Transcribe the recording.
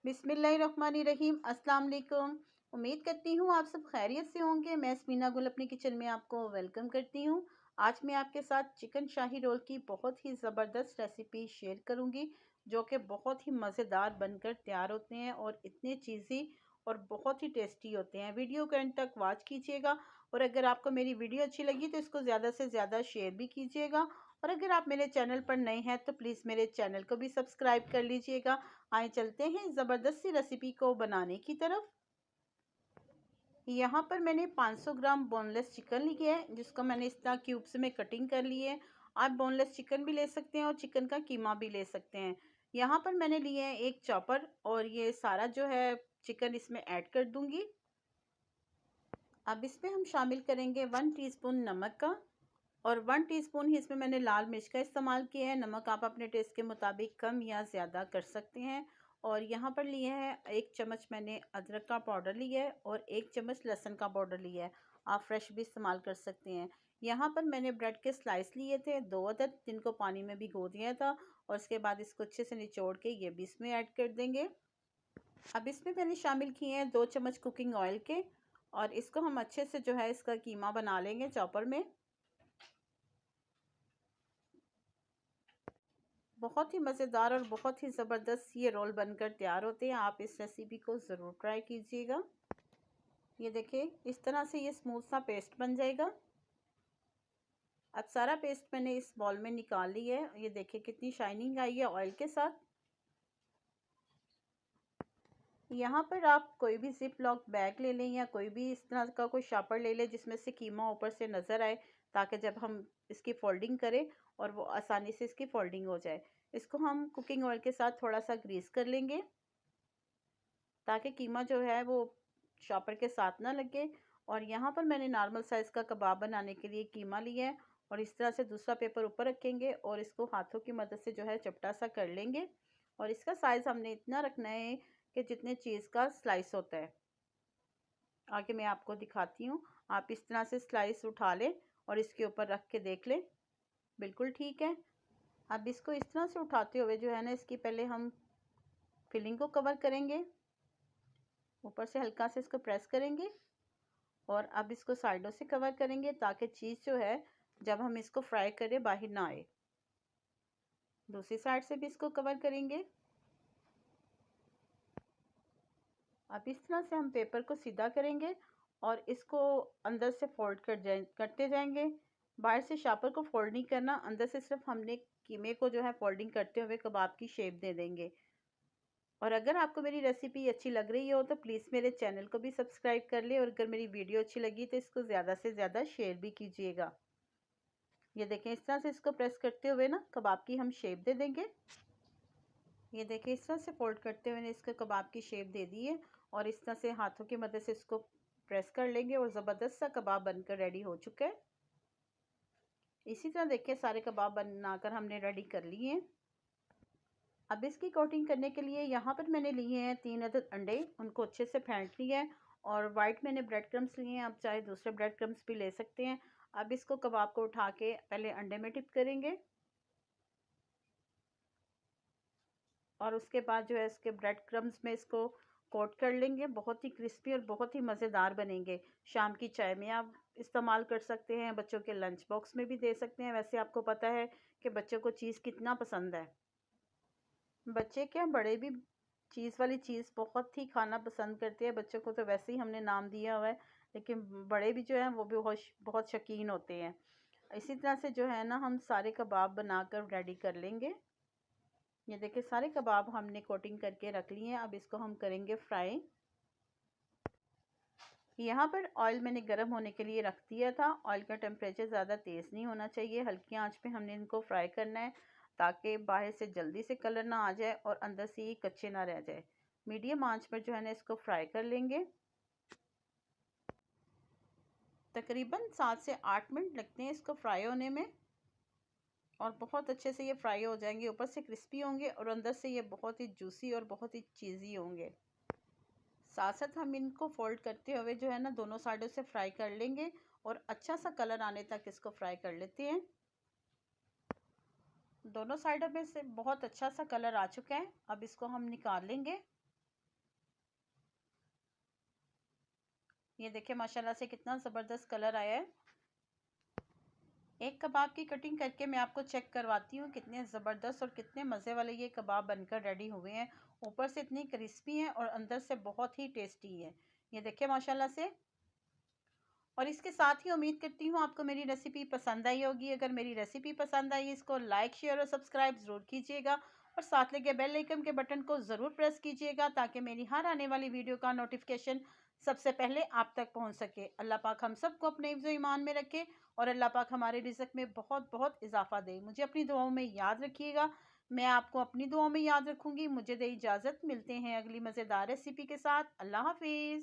बिस्मिल्लाहिर्रहमानिर्रहीम। अस्सलाम वालेकुम। उम्मीद करती हूँ आप सब खैरियत से होंगे। मैं स्मीना गुल अपनी किचन में आपको वेलकम करती हूँ। आज मैं आपके साथ चिकन शाही रोल की बहुत ही ज़बरदस्त रेसिपी शेयर करूँगी, जो कि बहुत ही मज़ेदार बनकर तैयार होते हैं और इतने चीज़ी और बहुत ही टेस्टी होते हैं। वीडियो को एंड तक वॉच कीजिएगा और अगर आपको मेरी वीडियो अच्छी लगी तो इसको ज़्यादा से ज़्यादा शेयर भी कीजिएगा। और अगर आप मेरे चैनल पर नए हैं तो प्लीज़ मेरे चैनल को भी सब्सक्राइब कर लीजिएगा। आइए चलते हैं ज़बरदस्त सी रेसिपी को बनाने की तरफ। यहाँ पर मैंने 500 ग्राम बोनलेस चिकन लिया है, जिसको मैंने इस तरह क्यूब्स में कटिंग कर ली है। आप बोनलेस चिकन भी ले सकते हैं और चिकन का कीमा भी ले सकते हैं। यहाँ पर मैंने लिए है एक चॉपर और ये सारा जो है चिकन इसमें ऐड कर दूंगी। अब इसमें हम शामिल करेंगे 1 टीस्पून नमक का और 1 टीस्पून ही इसमें मैंने लाल मिर्च का इस्तेमाल किया है। नमक आप अपने टेस्ट के मुताबिक कम या ज़्यादा कर सकते हैं। और यहाँ पर लिया है 1 चम्मच मैंने अदरक का पाउडर लिया है और 1 चम्मच लहसुन का पाउडर लिया है। आप फ्रेश भी इस्तेमाल कर सकते हैं। यहाँ पर मैंने ब्रेड के स्लाइस लिए थे 2 अदद, जिनको पानी में भिगो दिया था और उसके बाद इसको अच्छे से निचोड़ के ये भी इसमें ऐड कर देंगे। अब इसमें मैंने शामिल किए हैं 2 चम्मच कुकिंग ऑयल के और इसको हम अच्छे से जो है इसका कीमा बना लेंगे चॉपर में। बहुत ही मज़ेदार और बहुत ही ज़बरदस्त ये रोल बनकर तैयार होते हैं। आप इस रेसिपी को ज़रूर ट्राई कीजिएगा। ये देखिए इस तरह से ये स्मूथ सा पेस्ट बन जाएगा। अब सारा पेस्ट मैंने इस बॉल में निकाल लिया है। ये देखिए कितनी शाइनिंग आई है ऑयल के साथ। यहाँ पर आप कोई भी जिप लॉक बैग ले लें या कोई भी इस तरह का कोई शापर ले लें जिसमें से कीमा ऊपर से नज़र आए, ताकि जब हम इसकी फोल्डिंग करें और वो आसानी से इसकी फोल्डिंग हो जाए। इसको हम कुकिंग ऑयल के साथ थोड़ा सा ग्रीस कर लेंगे ताकि कीमा जो है वो शॉपर के साथ ना लगे। और यहाँ पर मैंने नॉर्मल साइज़ का कबाब बनाने के लिए कीमा लिया है और इस तरह से दूसरा पेपर ऊपर रखेंगे और इसको हाथों की मदद से जो है चपटा सा कर लेंगे। और इसका साइज़ हमने इतना रखना है कि जितने चीज़ का स्लाइस होता है। आगे मैं आपको दिखाती हूँ। आप इस तरह से स्लाइस उठा लें और इसके ऊपर रख के देख लें, बिल्कुल ठीक है। अब इसको इस तरह से उठाते हुए जो है ना, इसकी पहले हम फिलिंग को कवर करेंगे, ऊपर से हल्का से इसको प्रेस करेंगे और अब इसको साइडों से कवर करेंगे ताकि चीज़ जो है जब हम इसको फ्राई करें बाहर ना आए। दूसरी साइड से भी इसको कवर करेंगे। अब इस तरह से हम पेपर को सीधा करेंगे और इसको अंदर से फोल्ड करते जाएंगे। बाहर से शापर को फोल्ड नहीं करना, अंदर से सिर्फ हमने कीमे को जो है फोल्डिंग करते हुए कबाब की शेप दे देंगे। और अगर आपको मेरी रेसिपी अच्छी लग रही हो तो प्लीज़ मेरे चैनल को भी सब्सक्राइब कर ले और अगर मेरी वीडियो अच्छी लगी तो इसको ज़्यादा से ज़्यादा शेयर भी कीजिएगा। ये देखें इस तरह से इसको प्रेस करते हुए ना कबाब की हम शेप दे देंगे। ये देखें इस तरह से फोल्ड करते हुए इसको कबाब की शेप दे दी है और इस तरह से हाथों की मदद से इसको प्रेस कर लेंगे और ज़बरदस्त सा कबाब बनकर रेडी हो चुका है। इसी तरह देखिए सारे कबाब बनाकर हमने रेडी कर लिए हैं। अब इसकी कोटिंग करने के लिए यहाँ पर मैंने लिए हैं 3 अदद अंडे, उनको अच्छे से फेंट लिया है और वाइट मैंने ब्रेड क्रम्स लिए हैं। आप चाहे दूसरे ब्रेड क्रम्स भी ले सकते हैं। अब इसको कबाब को उठा के पहले अंडे में डिप करेंगे और उसके बाद जो है इसके ब्रेड क्रम्स में इसको कोट कर लेंगे। बहुत ही क्रिस्पी और बहुत ही मज़ेदार बनेंगे। शाम की चाय में आप इस्तेमाल कर सकते हैं, बच्चों के लंच बॉक्स में भी दे सकते हैं। वैसे आपको पता है कि बच्चों को चीज़ कितना पसंद है। बच्चे क्या बड़े भी चीज़ वाली चीज़ बहुत ही खाना पसंद करते हैं। बच्चों को तो वैसे ही हमने नाम दिया हुआ है, लेकिन बड़े भी जो हैं वो भी बहुत बहुत शौकीन होते हैं। इसी तरह से जो है ना हम सारे कबाब बनाकर रेडी कर लेंगे। ये देखिए सारे कबाब हमने कोटिंग करके रख लिए हैं। अब इसको हम करेंगे फ्राई। यहाँ पर ऑयल मैंने गर्म होने के लिए रख दिया था। ऑयल का टेम्परेचर ज़्यादा तेज़ नहीं होना चाहिए, हल्की आंच पे हमने इनको फ्राई करना है ताकि बाहर से जल्दी से कलर ना आ जाए और अंदर से ये कच्चे ना रह जाए। मीडियम आंच पर जो है ना इसको फ्राई कर लेंगे। तकरीबन 7 से 8 मिनट लगते हैं इसको फ्राई होने में और बहुत अच्छे से ये फ्राई हो जाएंगे। ऊपर से क्रिस्पी होंगे और अंदर से ये बहुत ही जूसी और बहुत ही चीज़ी होंगे। साथ साथ हम इनको फोल्ड करते हुए जो है ना दोनों साइडों से फ्राई कर लेंगे और अच्छा सा कलर आने तक इसको फ्राई कर लेते हैं। दोनों साइडों में से बहुत अच्छा सा कलर आ चुका है। अब इसको हम निकाल लेंगे। ये देखिए माशाल्लाह से कितना ज़बरदस्त कलर आया है। एक कबाब की कटिंग करके मैं आपको चेक करवाती हूँ कितने ज़बरदस्त और कितने मज़े वाले ये कबाब बनकर रेडी हुए हैं। ऊपर से इतनी क्रिस्पी हैं और अंदर से बहुत ही टेस्टी है। ये देखिए माशाल्लाह से। और इसके साथ ही उम्मीद करती हूँ आपको मेरी रेसिपी पसंद आई होगी। अगर मेरी रेसिपी पसंद आई, इसको लाइक शेयर और सब्सक्राइब ज़रूर कीजिएगा और साथ लगे बेल आइकन के बटन को ज़रूर प्रेस कीजिएगा ताकि मेरी हर आने वाली वीडियो का नोटिफिकेशन सबसे पहले आप तक पहुँच सके। अल्लाह पाक हम सबको अपने हिफ्ज़ ईमान में रखे और अल्लाह पाक हमारे रिज़्क में बहुत बहुत इजाफ़ा दे। मुझे अपनी दुआओं में याद रखिएगा। मैं आपको अपनी दुआओं में याद रखूँगी। मुझे दे इजाज़त। मिलते हैं अगली मज़ेदार रेसिपी के साथ। अल्लाह हाफ़िज़।